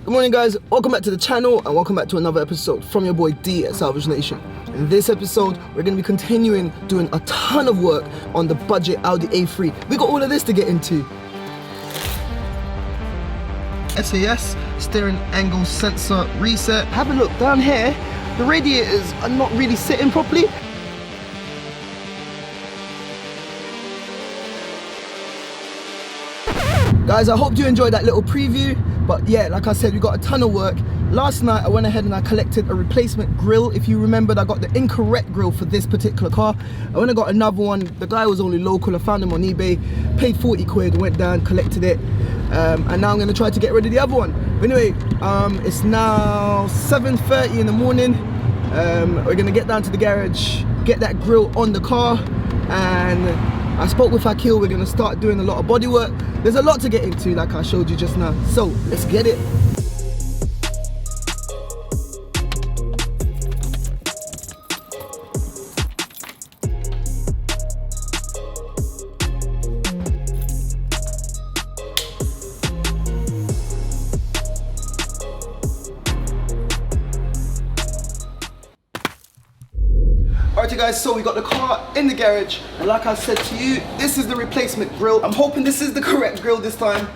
Good morning guys, welcome back to the channel and welcome back to another episode from your boy D at Salvage Nation. In this episode, we're going to be continuing doing a ton of work on the budget Audi A3. We got all of this to get into. SAS, steering angle sensor reset. Have a look down here, the radiators are not really sitting properly. Guys, I hope you enjoyed that little preview, but yeah, like I said, we got a ton of work. Last night I went ahead and I collected a replacement grille. If you remembered, I got the incorrect grille for this particular car. I went and got another one. The guy was only local, I found him on eBay, paid 40 quid, went down, collected it, and now I'm gonna try to get rid of the other one. But anyway, it's now 7:30 in the morning. We're gonna get down to the garage, get that grille on the car, and I spoke with Akil, we're gonna start doing a lot of body work. There's a lot to get into, like I showed you just now. So, let's get it. Alright guys, so we got the car in the garage, and like I said to you, this is the replacement grille. I'm hoping this is the correct grille this time.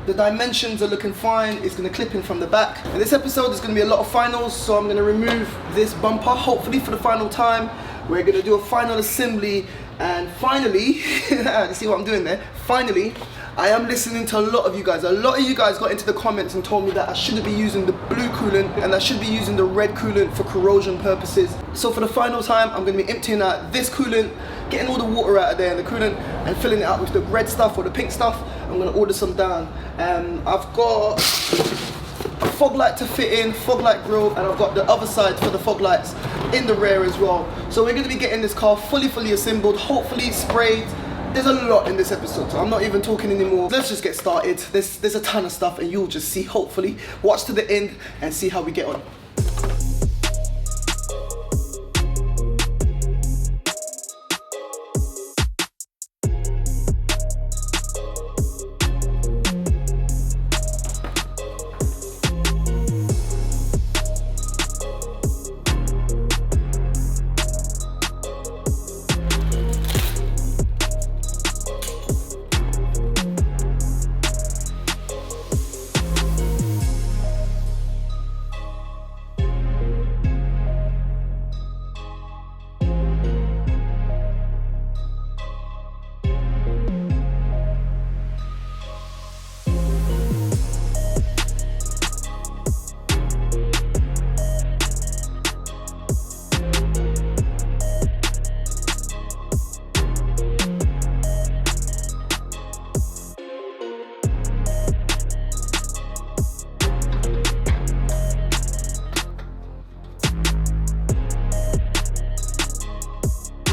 The dimensions are looking fine. It's going to clip in from the back. In this episode, there's going to be a lot of finals, so I'm going to remove this bumper, hopefully for the final time. We're going to do a final assembly, and finally, you see what I'm doing there? Finally, I am listening to a lot of you guys. A lot of you guys got into the comments and told me that I shouldn't be using the blue coolant and I should be using the red coolant for corrosion purposes. So for the final time, I'm going to be emptying out this coolant, getting all the water out of there and the coolant, and filling it out with the red stuff or the pink stuff. I'm going to order some down. I've got a fog light to fit in, fog light grille, and I've got the other side for the fog lights in the rear as well. So we're going to be getting this car fully assembled, hopefully sprayed. There's a lot in this episode, so I'm not even talking anymore. Let's just get started. There's a ton of stuff and you'll just see, hopefully. Watch to the end and see how we get on.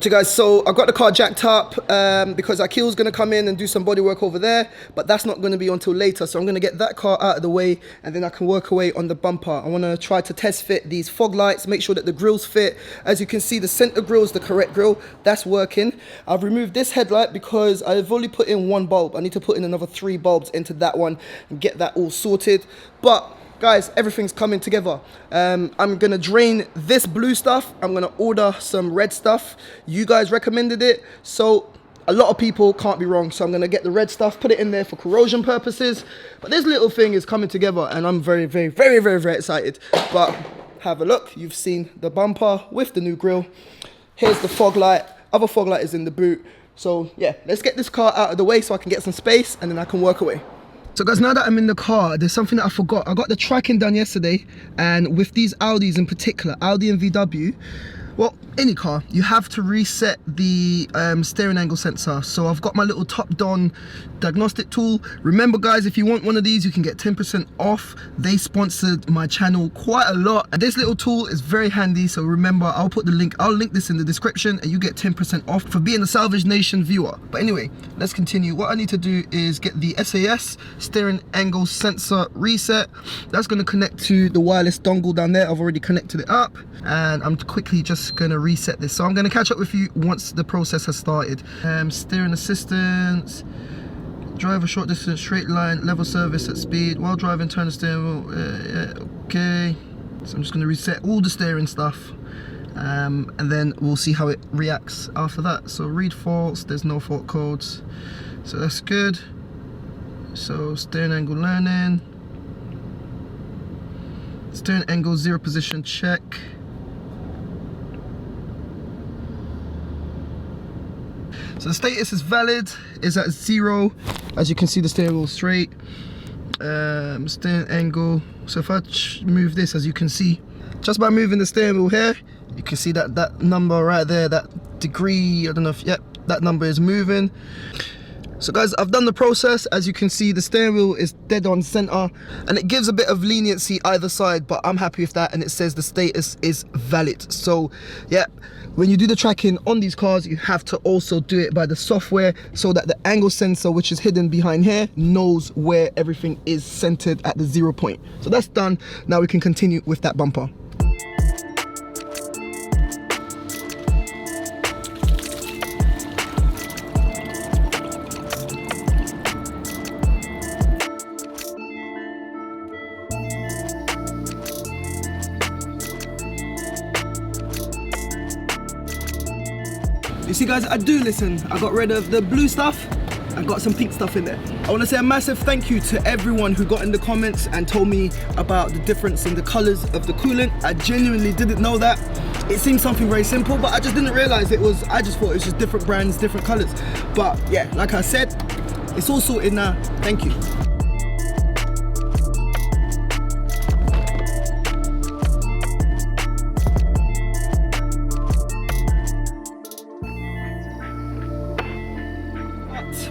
So guys, so I've got the car jacked up because Akil's going to come in and do some body work over there, but that's not going to be until later. So I'm going to get that car out of the way and then I can work away on the bumper. I want to try to test fit these fog lights, make sure that the grills fit. As you can see, the center grill is the correct grill. That's working. I've removed this headlight because I've only put in one bulb. I need to put in another 3 bulbs into that one and get that all sorted. But guys, everything's coming together. I'm gonna drain this blue stuff. I'm gonna order some red stuff. You guys recommended it, so a lot of people can't be wrong. So I'm gonna get the red stuff, put it in there for corrosion purposes. But this little thing is coming together and I'm very excited. But have a look, you've seen the bumper with the new grille. Here's the fog light, other fog light is in the boot. So yeah, let's get this car out of the way so I can get some space and then I can work away. So guys, now that I'm in the car, there's something that I forgot. I got the tracking done yesterday, and with these Audis in particular, Audi and VW, well, any car, you have to reset the steering angle sensor. So I've got my little top-down diagnostic tool. Remember guys, if you want one of these, you can get 10% off. They sponsored my channel quite a lot. And this little tool is very handy. So remember, I'll put the link, I'll link this in the description and you get 10% off for being a Salvage Nation viewer. But anyway, let's continue. What I need to do is get the SAS steering angle sensor reset. That's gonna connect to the wireless dongle down there. I've already connected it up and I'm quickly just gonna reset this. So I'm gonna catch up with you once the process has started. Steering assistance, Drive a short distance, straight line, level service at speed. While driving, turn the steering wheel. Okay. So I'm just going to reset all the steering stuff. And then we'll see how it reacts after that. So read faults, there's no fault codes. So that's good. So steering angle learning. Steering angle 0 position check. So the status is valid, is at 0. As you can see, the steering wheel straight. Steering angle. So if I move this, as you can see, just by moving the steering wheel here, you can see that number right there, that degree, I don't know if, yep, that number is moving. So guys, I've done the process. As you can see, the steering wheel is dead on center and it gives a bit of leniency either side, but I'm happy with that, and it says the status is valid. So yeah, when you do the tracking on these cars, you have to also do it by the software so that the angle sensor, which is hidden behind here, knows where everything is centered at the 0 point. So that's done. Now we can continue with that bumper. You see guys, I do listen. I got rid of the blue stuff. I got some pink stuff in there. I want to say a massive thank you to everyone who got in the comments and told me about the difference in the colors of the coolant. I genuinely didn't know that. It seemed something very simple, but I just didn't realize it was, I just thought it was just different brands, different colors. But yeah, like I said, it's all sorted now. Thank you.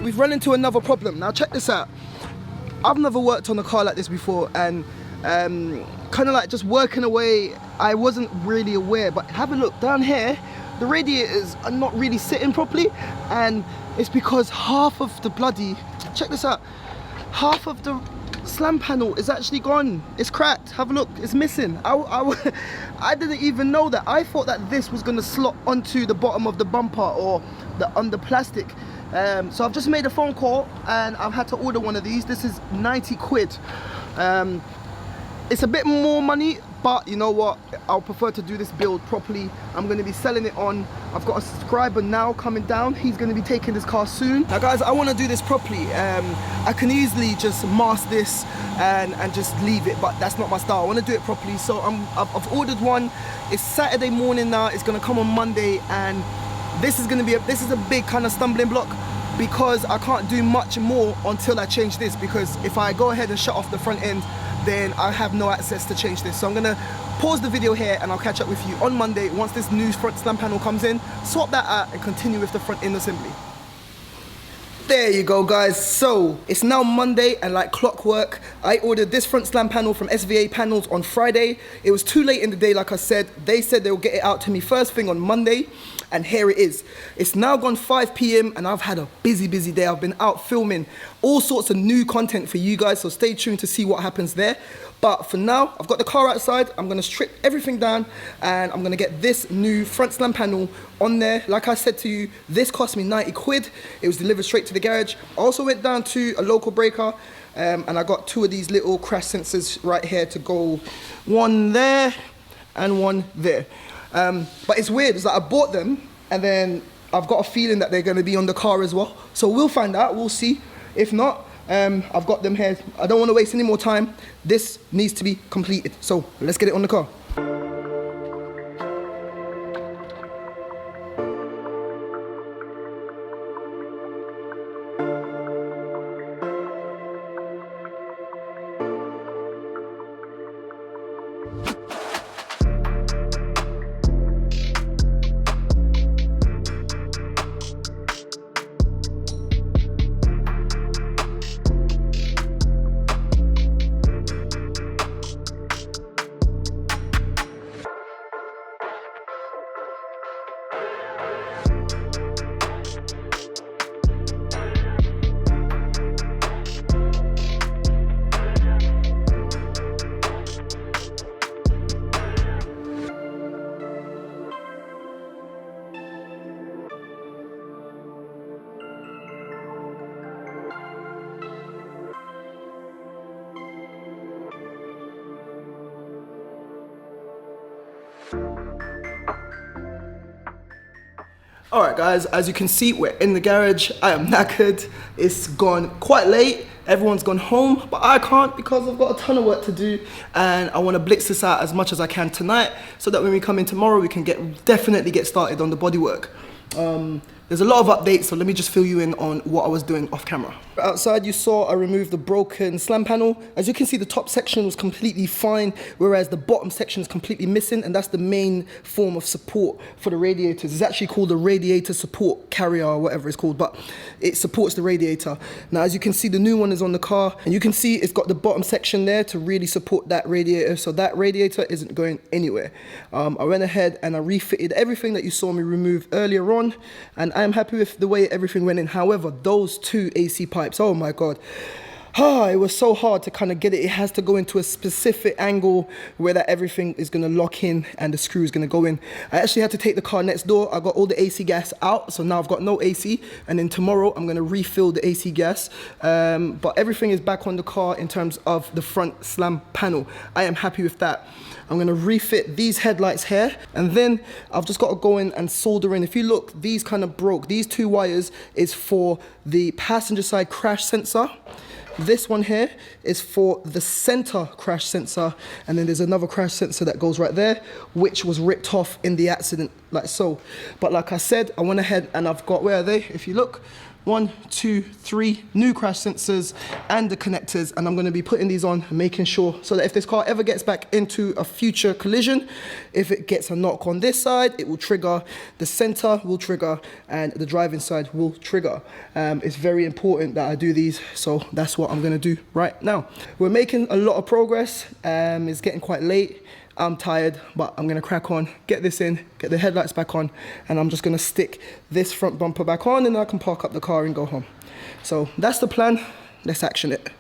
We've run into another problem. Now check this out. I've never worked on a car like this before, and kind of like just working away, I wasn't really aware, but have a look down here, the radiators are not really sitting properly, and it's because half of the bloody, check this out, half of the slam panel is actually gone. It's cracked. Have a look, it's missing. I didn't even know that. I thought that this was going to slot onto the bottom of the bumper or the under plastic. So I've just made a phone call and I've had to order one of these. This is 90 quid. It's a bit more money, but you know what, I'll prefer to do this build properly. I'm going to be selling it on, I've got a subscriber now coming down, he's going to be taking this car soon. Now guys, I want to do this properly. I can easily just mask this and just leave it, but that's not my style. I want to do it properly, so I've ordered one. It's Saturday morning now, it's going to come on Monday, and this is going to be this is a big kind of stumbling block, because I can't do much more until I change this, because if I go ahead and shut off the front end, then I have no access to change this. So I'm gonna pause the video here and I'll catch up with you on Monday once this new front slam panel comes in, swap that out and continue with the front end assembly. There you go guys, so it's now Monday, and like clockwork, I ordered this front slam panel from SVA Panels on Friday. It was too late in the day, like I said. They said they'll get it out to me first thing on Monday, and here it is. It's now gone 5 p.m. and I've had a busy day. I've been out filming all sorts of new content for you guys, so stay tuned to see what happens there. But for now, I've got the car outside. I'm gonna strip everything down and I'm gonna get this new front slam panel on there. Like I said to you, this cost me 90 quid. It was delivered straight to the garage. I also went down to a local breaker and I got 2 of these little crash sensors right here to go, one there and one there. But it's weird, it's like I bought them and then I've got a feeling that they're gonna be on the car as well. So we'll find out, we'll see. If not, I've got them here. I don't want to waste any more time. This needs to be completed. So let's get it on the car. Alright guys, as you can see, we're in the garage. I am knackered. It's gone quite late. Everyone's gone home, but I can't because I've got a ton of work to do and I want to blitz this out as much as I can tonight so that when we come in tomorrow, we can definitely get started on the bodywork. There's a lot of updates, so let me just fill you in on what I was doing off camera. Outside you saw I removed the broken slam panel. As you can see, the top section was completely fine, whereas the bottom section is completely missing, and that's the main form of support for the radiators. It's actually called the radiator support carrier or whatever it's called, but it supports the radiator. Now, as you can see, the new one is on the car, and you can see it's got the bottom section there to really support that radiator, so that radiator isn't going anywhere. I went ahead and I refitted everything that you saw me remove earlier on, and I am happy with the way everything went in. However, those two AC pipes, oh my God. It was so hard to kind of get it. It has to go into a specific angle where that everything is going to lock in and the screw is going to go in. I actually had to take the car next door. I got all the AC gas out, so now I've got no AC. And then tomorrow I'm going to refill the AC gas. But everything is back on the car in terms of the front slam panel. I am happy with that. I'm going to refit these headlights here, and then I've just got to go in and solder in. If you look, these kind of broke. These two wires is for the passenger side crash sensor. This one here is for the center crash sensor, and then there's another crash sensor that goes right there, which was ripped off in the accident, like so. But like I said, I went ahead and I've got, where are they? If you look, 1, 2, 3 new crash sensors and the connectors, and I'm going to be putting these on, making sure so that if this car ever gets back into a future collision, if it gets a knock on this side, it will trigger, the center will trigger, and the driving side will trigger. It's very important that I do these, so that's what I'm going to do right now. We're making a lot of progress. It's getting quite late. I'm tired, but I'm gonna crack on, get this in, get the headlights back on, and I'm just gonna stick this front bumper back on, and then I can park up the car and go home. So that's the plan. Let's action it.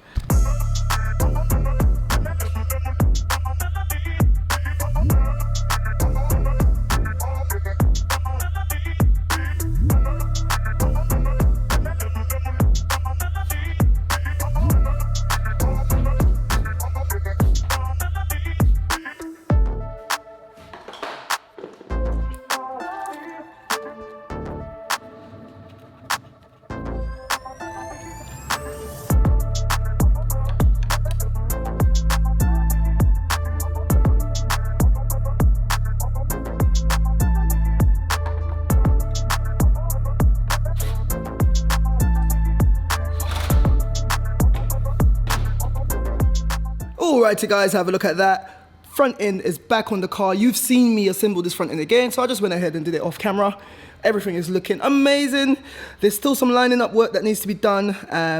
Alrighty guys, have a look at that. Front end is back on the car. You've seen me assemble this front end again, so I just went ahead and did it off camera. Everything is looking amazing. There's still some lining up work that needs to be done.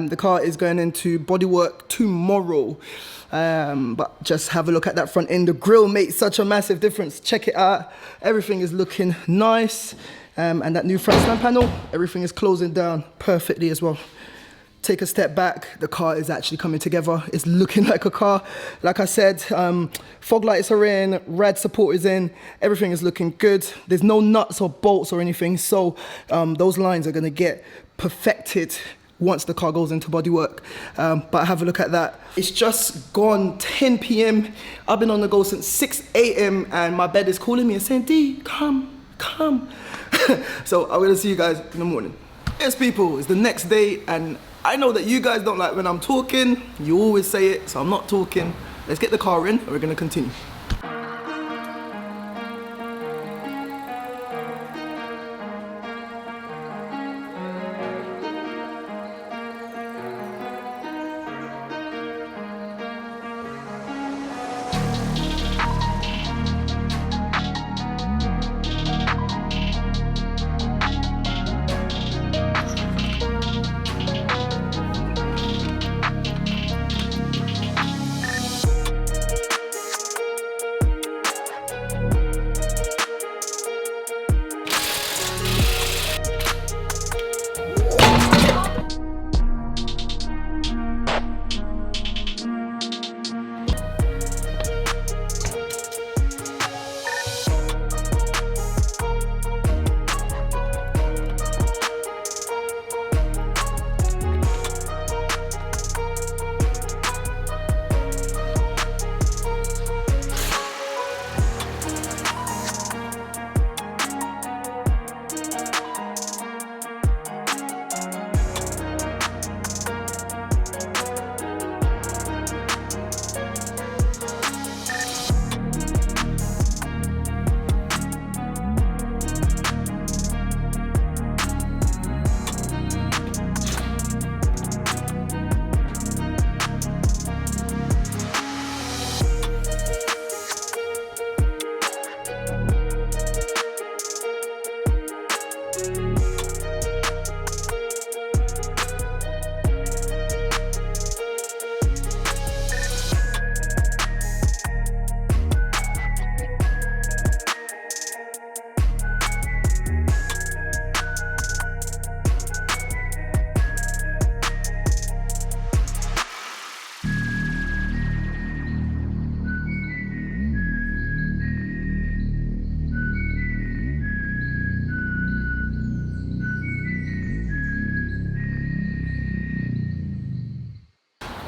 The car is going into bodywork tomorrow. But just have a look at that front end. The grille makes such a massive difference. Check it out. Everything is looking nice. And that new front slam panel, everything is closing down perfectly as well. Take a step back, the car is actually coming together. It's looking like a car. Like I said, fog lights are in, rad support is in, everything is looking good. There's no nuts or bolts or anything, so those lines are gonna get perfected once the car goes into bodywork. But have a look at that. It's just gone 10 p.m. I've been on the go since 6 a.m. and my bed is calling me and saying, D, come. So I'm gonna see you guys in the morning. Yes, people, it's the next day, and I know that you guys don't like when I'm talking. You always say it, so I'm not talking. Let's get the car in, and we're gonna continue.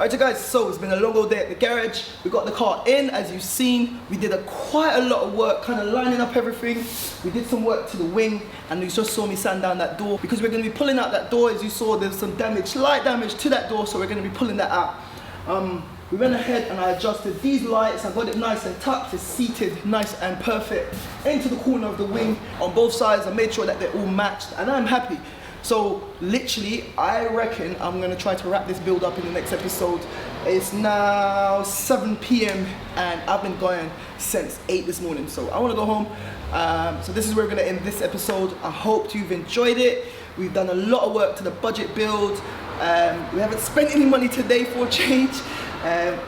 Alright, so guys, so it's been a long old day at the garage. We got the car in, as you've seen. We did quite a lot of work, kind of lining up everything. We did some work to the wing, and you just saw me sand down that door because we're going to be pulling out that door. As you saw, there's some damage, slight damage to that door, so we're going to be pulling that out. We went ahead and I adjusted these lights. I got it nice and tucked. It's seated nice and perfect into the corner of the wing on both sides. I made sure that they're all matched, and I'm happy. So literally, I reckon I'm gonna try to wrap this build up in the next episode. It's now 7 p.m. and I've been going since 8 this morning. So I wanna go home. So this is where we're gonna end this episode. I hope you've enjoyed it. We've done a lot of work to the budget build. We haven't spent any money today for a change.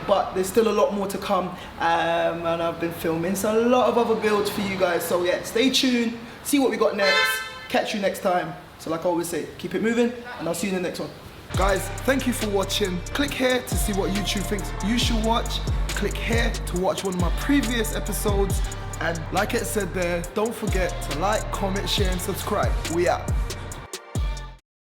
But there's still a lot more to come, and I've been filming so a lot of other builds for you guys. So yeah, stay tuned, see what we got next. Catch you next time. So like I always say, keep it moving, and I'll see you in the next one. Guys, thank you for watching. Click here to see what YouTube thinks you should watch. Click here to watch one of my previous episodes, and like it said there, don't forget to like, comment, share and subscribe. We out.